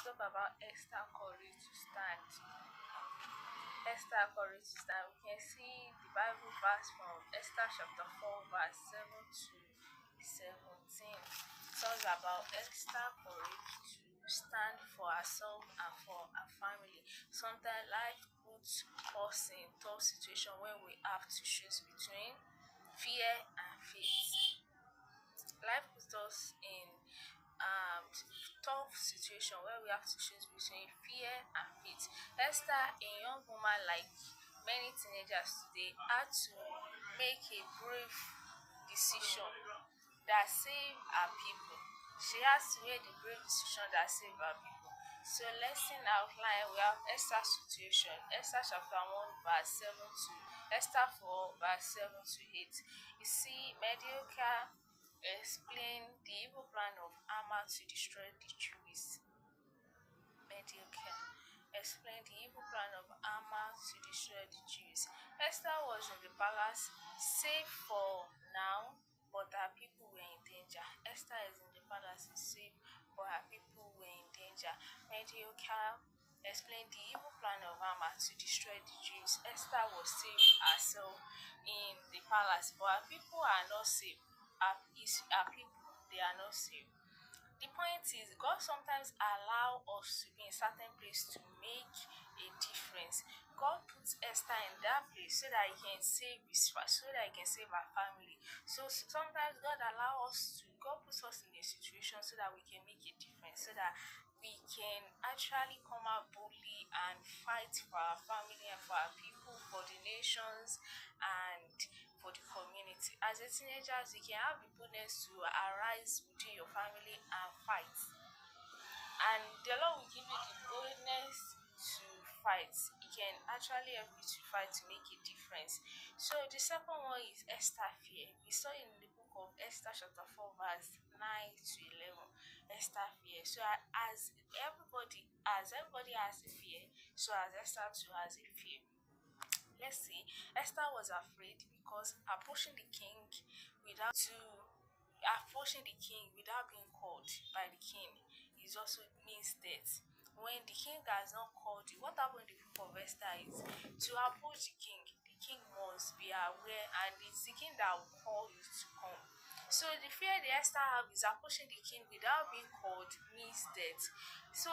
talk about Esther courage to stand. Esther courage to stand. We can see the Bible verse from Esther chapter 4, verse 7 to 17. It talks about Esther courage to stand for herself and for her family. Sometimes life puts us in tough situation when we have to choose between fear and faith. Life puts us in tough situation where we have to choose between fear and faith. Esther, a young woman like many teenagers today, had to make a brave decision that saved her people. She has to make the brave decision that saved her people. So lesson outline, we have Esther's situation, Esther chapter 1 verse 7 to Esther 4 verse 7 to 8. You see, mediocre explain the evil plan of Haman to destroy the Jews. Mediocre explain the evil plan of Haman to destroy the Jews. Esther was in the palace, safe for now, but her people were in danger. Esther is in the palace, is safe, but her people were in danger. Mediocre explain the evil plan of Haman to destroy the Jews. Esther was safe herself in the palace, but her people are not safe. Her people, they are not safe. The point is, God sometimes allow us to be in certain place to make a difference. God puts Esther in that place so that he can save so that he can save her family. So sometimes God puts us in a situation so that we can make a difference, so that we can actually come out boldly and fight for our family and for our people, for the nations, and for the community. As a teenager, you can have the boldness to arise within your family and fight. And the Lord will give you the boldness to fight. It can actually help you to fight to make a difference. So the second one is Esther fear. We saw in the book of Esther chapter 4 verse 9 to 11. Esther fear. So as everybody has a fear, so as Esther too has a fear. Let's see. Esther was afraid because approaching the king without being called by the king is also means death. When the king has not called you, what happened in the book of Esther is to approach the king must be aware, and it's the king that will call you to come. So the fear the Esther have is approaching the king without being called means death. So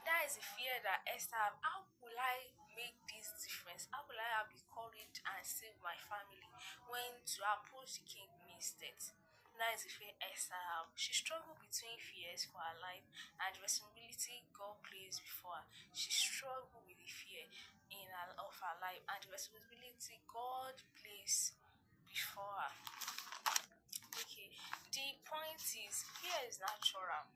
that is the fear that Esther have. How will I make this difference? How will I have the courage and save my family when to approach the king means death? That is the fear Esther have. She struggled between fears for her life and the responsibility God placed before her. She struggled with the fear of her life and the responsibility God placed before her. Okay, the point is fear is natural.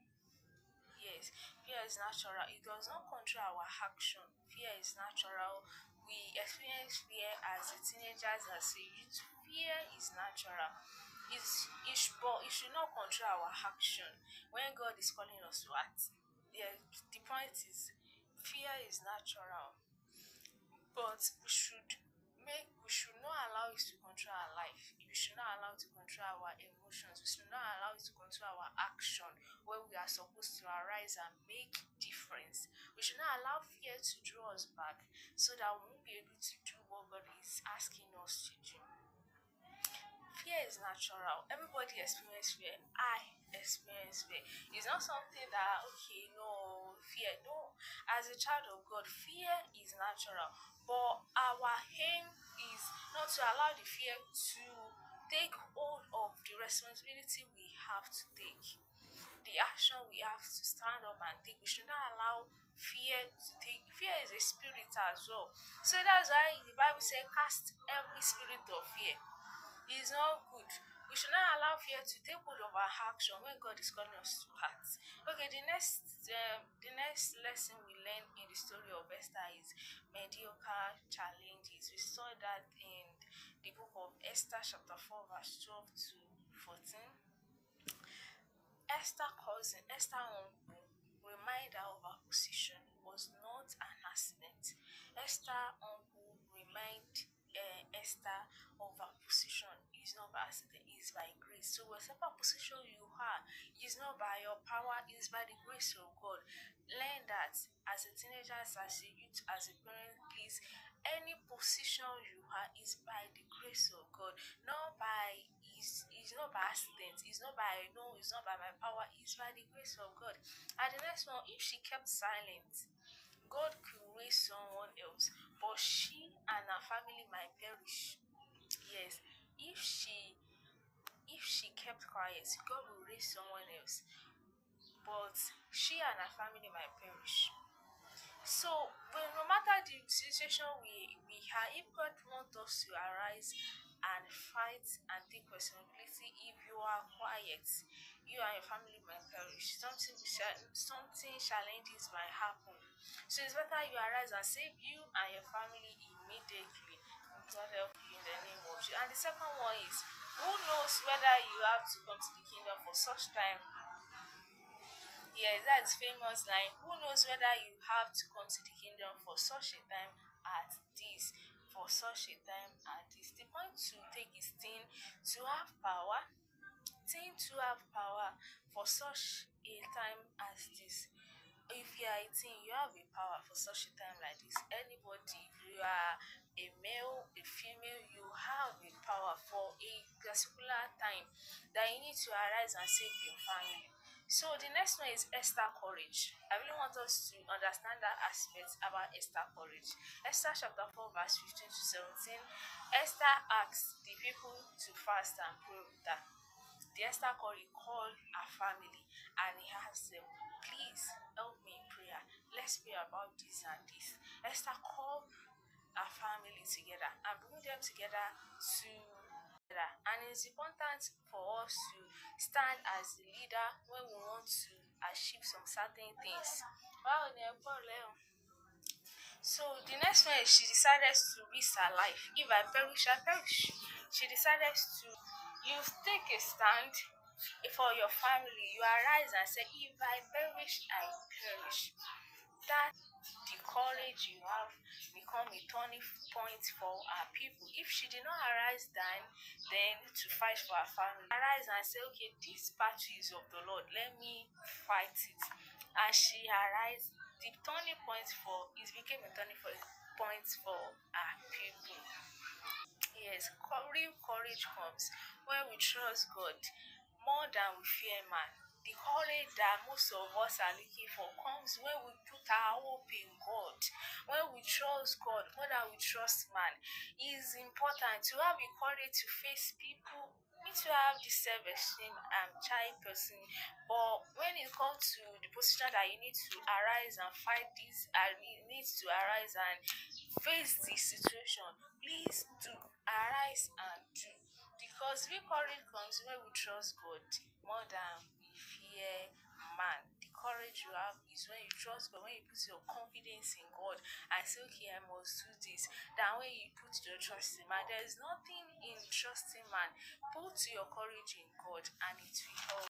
Yes, fear is natural. It does not control our action. Fear is natural. We experience fear as a teenagers, as a youth. Fear is natural. But it should not control our action when God is calling us to act. The point is, fear is natural, but we should not allow it to control our life. We should not allow it to control our emotions. We should not allow it to control our action when we are supposed to arise and make difference. We should not allow fear to draw us back so that we won't be able to do what God is asking us to do. Fear is natural. Everybody experience fear. I experience fear. It's not something that no fear. No, as a child of God, fear is natural. But our aim is not to allow the fear to take hold of the responsibility we have to take, the action we have to stand up and take. We should not allow fear to take. Fear is a spirit as well. So that's why the Bible says, cast every spirit of fear. It's not good. We should not allow fear to take hold of our action when God is calling us to act. Okay, the next lesson we learn in the story of Esther is mediocre challenges. We saw that in the book of Esther chapter 4 verse 12 to 14. Esther uncle remind her of her position was not an accident. Esther uncle remind Esther of our position is not by accident, it's by grace. So whatever position you are is not by your power, it's by the grace of God. Learn that as a teenager, as a youth, as a parent, please. Any position you are is by the grace of God, not by is not by accident, it's not by no, it's not by my power, it's by the grace of God. And the next one, if she kept silent, God could raise someone else, but she and her family might perish. Yes, if she kept quiet, God will raise someone else, but she and her family might perish. So, but no matter the situation we are, if God wants us to arise and fight and take responsibility, if you are quiet, you and your family might perish. Something challenges might happen. So it's better you arise and save you and your family immediately. God help you in the name of Jesus. And the second one is, who knows whether you have to come to the kingdom for such time. Yes, that's famous line. Who knows whether you have to come to the kingdom for such a time as this? For such a time as this. The point to take is to have power. To have power for such a time as this. If you are 18, you have a power for such a time like this. Anybody, you are a male, a female, you have a power for a particular time that you need to arise and save your family. So the next one is Esther courage. I really want us to understand that aspect about Esther courage. Esther chapter 4, verse 15 to 17. Esther asked the people to fast and pray with her. The Esther called her family and he asked them, please help me in prayer. Let's pray about this and this. Esther called her family together and bring them together to and it's important for us to stand as the leader when we want to achieve some certain things. Wow, so the next one is she decided to risk her life. If I perish, I perish. She decided to you take a stand for your family. You arise and say, if I perish, I perish. That the courage you have become a turning point for our people. If she did not arise then to fight for her family, arise and say, okay, this battle is of the Lord. Let me fight it. And she arise. The turning point for it became a turning point for our people. Yes, real courage comes when we trust God more than we fear man. The courage that most of us are looking for comes when we put our hope in God, when we trust God more than we trust man. It is important to have the courage to face people. We need to have the self-esteem and shy person, but when it comes to the position that you need to arise and fight this, and you need to arise and face the situation, please do arise and do, because victory comes when we trust God more than we fear man. The courage you have is when you trust God, when you put your confidence in God and say, okay, I must do this. Than when you put your trust in man. There is nothing in trusting man. Put your courage in God and it will help.